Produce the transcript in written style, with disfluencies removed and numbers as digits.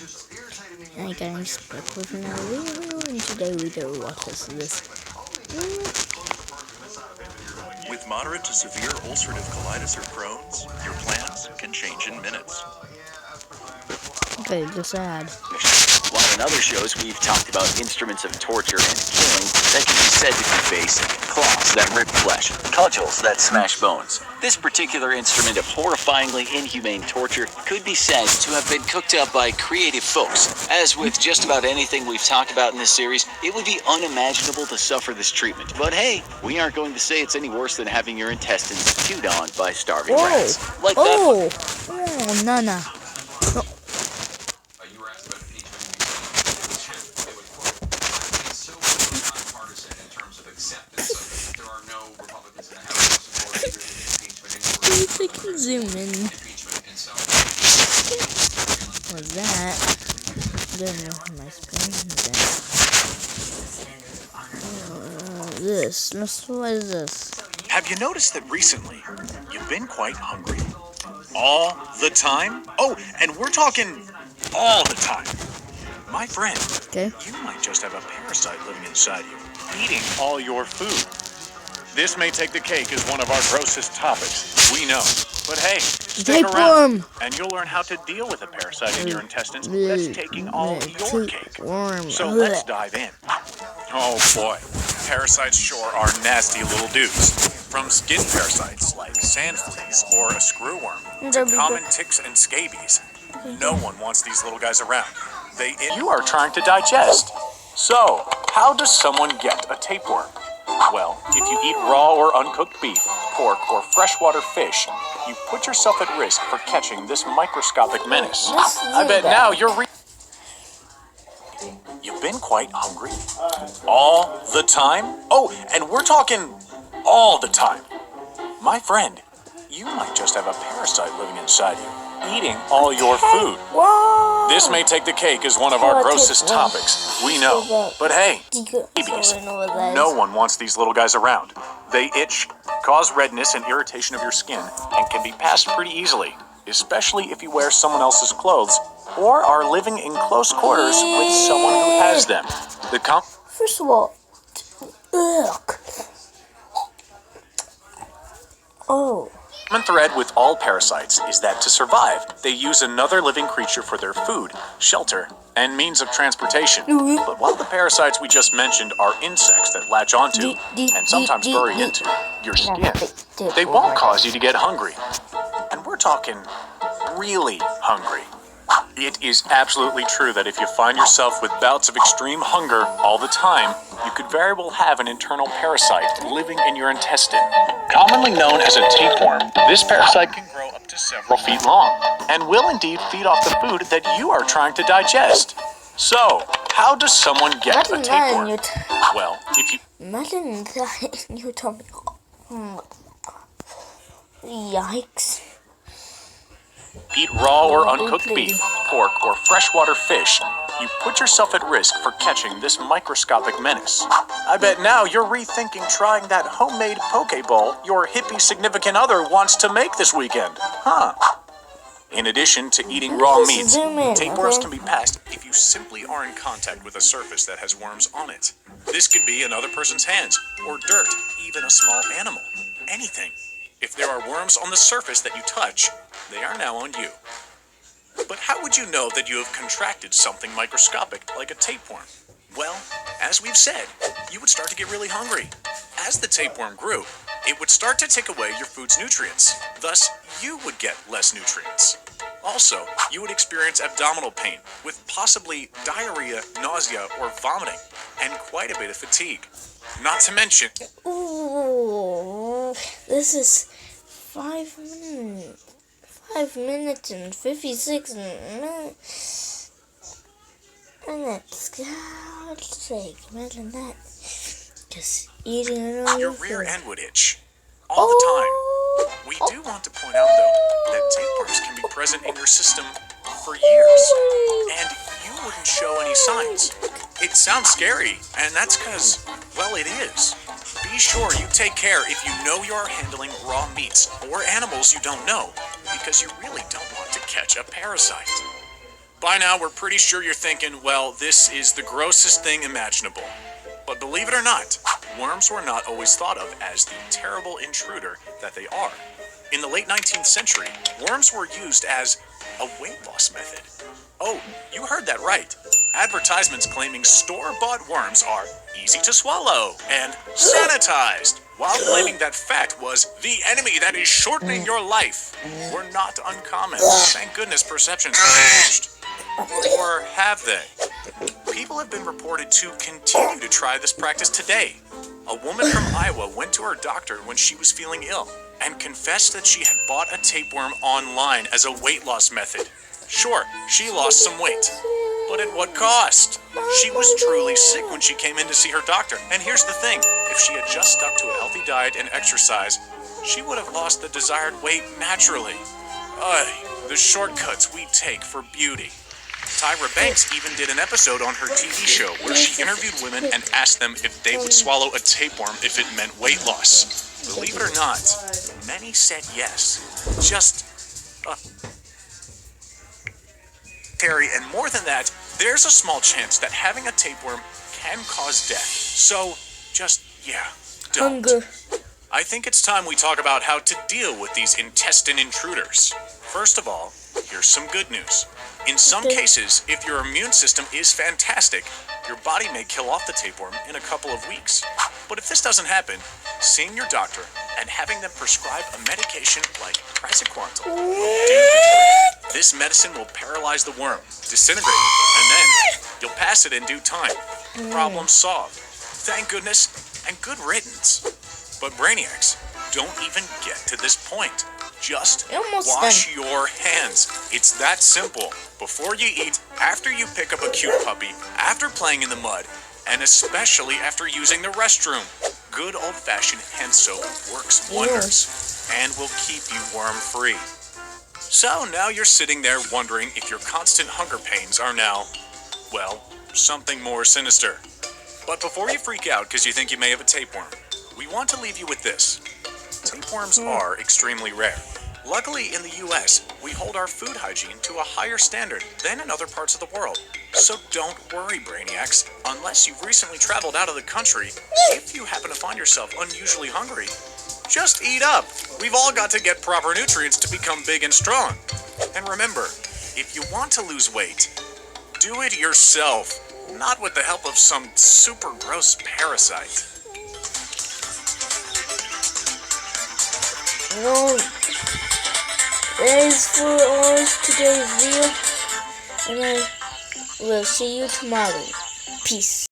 Hi guys, back with another video, and today we do what is this? With moderate to severe ulcerative colitis or Crohn's, your plans can change in minutes. Okay, just sad. While in other shows we've talked about instruments of torture and killing that can be said to be basic. Claws that rip flesh, cudgels that smash bones. This particular instrument of horrifyingly inhumane torture could be said to have been cooked up by creative folks. As with just about anything we've talked about in this series, it would be unimaginable to suffer this treatment. But hey, we aren't going to say it's any worse than having your intestines chewed on by starving rats. Like oh, that. Oh, Nana. I can zoom in. What's that? I don't know how my screen is. This. What is this? Have you noticed that recently you've been quite hungry? All the time? Oh, and we're talking all the time. My friend, Okay. You might just have a parasite living inside you, eating all your food. This may take the cake as one of our grossest topics, we know. But hey, stick around, and you'll learn how to deal with a parasite in your intestines that's taking all your cake. So let's dive in. Oh boy, parasites sure are nasty little dudes. From skin parasites like sand fleas or a screwworm to common ticks and scabies. No one wants these little guys around. You are trying to digest. So, how does someone get a tapeworm? Well, if you eat raw or uncooked beef, pork, or freshwater fish, you put yourself at risk for catching this microscopic menace. I bet now You've been quite hungry? All the time? Oh, and we're talking all the time. My friend, you might just have a parasite living inside you, eating all your food. This may take the cake as one of our grossest topics, we know. But hey, babies, no one wants these little guys around. They itch, cause redness and irritation of your skin, and can be passed pretty easily, especially if you wear someone else's clothes or are living in close quarters with someone who has them. First of all, ugh. Oh. Common thread with all parasites is that to survive, they use another living creature for their food, shelter, and means of transportation. But while the parasites we just mentioned are insects that latch onto, and sometimes bury into, your skin, they won't cause you to get hungry. And we're talking really hungry. It is absolutely true that if you find yourself with bouts of extreme hunger all the time, you could very well have an internal parasite living in your intestine. Commonly known as a tapeworm, this parasite can grow up to several feet long, and will indeed feed off the food that you are trying to digest. So, how does someone get a tapeworm? Well, if you... Imagine that you told me. Yikes. Eat raw or uncooked beef, pork, or freshwater fish, you put yourself at risk for catching this microscopic menace. I bet now you're rethinking trying that homemade Pokeball your hippie significant other wants to make this weekend, huh? In addition to eating raw meats, tapeworms can be passed if you simply are in contact with a surface that has worms on it. This could be another person's hands, or dirt, even a small animal, anything. If there are worms on the surface that you touch, they are now on you. But how would you know that you have contracted something microscopic like a tapeworm? Well, as we've said, you would start to get really hungry. As the tapeworm grew, it would start to take away your food's nutrients. Thus, you would get less nutrients. Also, you would experience abdominal pain with possibly diarrhea, nausea, or vomiting, and quite a bit of fatigue. Not to mention... Ooh, this is 5 minutes. 5 minutes and 56 minutes. God's sake, imagine that. Just eating it all your rear end would itch all the time. We do want to point out, though, that tapeworms can be present in your system for years, and you wouldn't show any signs. It sounds scary, and that's because, well, it is. Be sure you take care if you know you are handling raw meats or animals you don't know, because you really don't want to catch a parasite. By now, we're pretty sure you're thinking, well, this is the grossest thing imaginable. But believe it or not, worms were not always thought of as the terrible intruder that they are. In the late 19th century, worms were used as a weight loss method. Oh, you heard that right. Advertisements claiming store-bought worms are easy to swallow and sanitized, while claiming that fat was the enemy that is shortening your life, were not uncommon. Thank goodness perceptions have changed. Or have they? People have been reported to continue to try this practice today. A woman from Iowa went to her doctor when she was feeling ill and confessed that she had bought a tapeworm online as a weight loss method. Sure, she lost some weight, but at what cost? She was truly sick when she came in to see her doctor. And here's the thing, if she had just stuck to a healthy diet and exercise, she would have lost the desired weight naturally. The shortcuts we take for beauty. Tyra Banks even did an episode on her TV show where she interviewed women and asked them if they would swallow a tapeworm if it meant weight loss. Believe it or not, many said yes. Terry, and more than that, there's a small chance that having a tapeworm can cause death. So, don't. Hunger. I think it's time we talk about how to deal with these intestine intruders. First of all, here's some good news. In some cases, if your immune system is fantastic, your body may kill off the tapeworm in a couple of weeks. But if this doesn't happen, seeing your doctor and having them prescribe a medication like praziquantel will do the trick. This medicine will paralyze the worm, disintegrate it, and then you'll pass it in due time. Problem solved. Thank goodness, and good riddance. But Brainiacs, don't even get to this point. Just wash your hands. It's that simple. Before you eat, after you pick up a cute puppy, after playing in the mud, and especially after using the restroom. Good old-fashioned hand soap works wonders and will keep you worm-free. So now you're sitting there wondering if your constant hunger pains are now, well, something more sinister. But before you freak out because you think you may have a tapeworm, we want to leave you with this. Tapeworms are extremely rare. Luckily, in the US, we hold our food hygiene to a higher standard than in other parts of the world. So don't worry, Brainiacs. Unless you've recently traveled out of the country, if you happen to find yourself unusually hungry, just eat up. We've all got to get proper nutrients to become big and strong. And remember, if you want to lose weight, do it yourself, not with the help of some super gross parasite. Well, that is for all today's video, and I will see you tomorrow. Peace.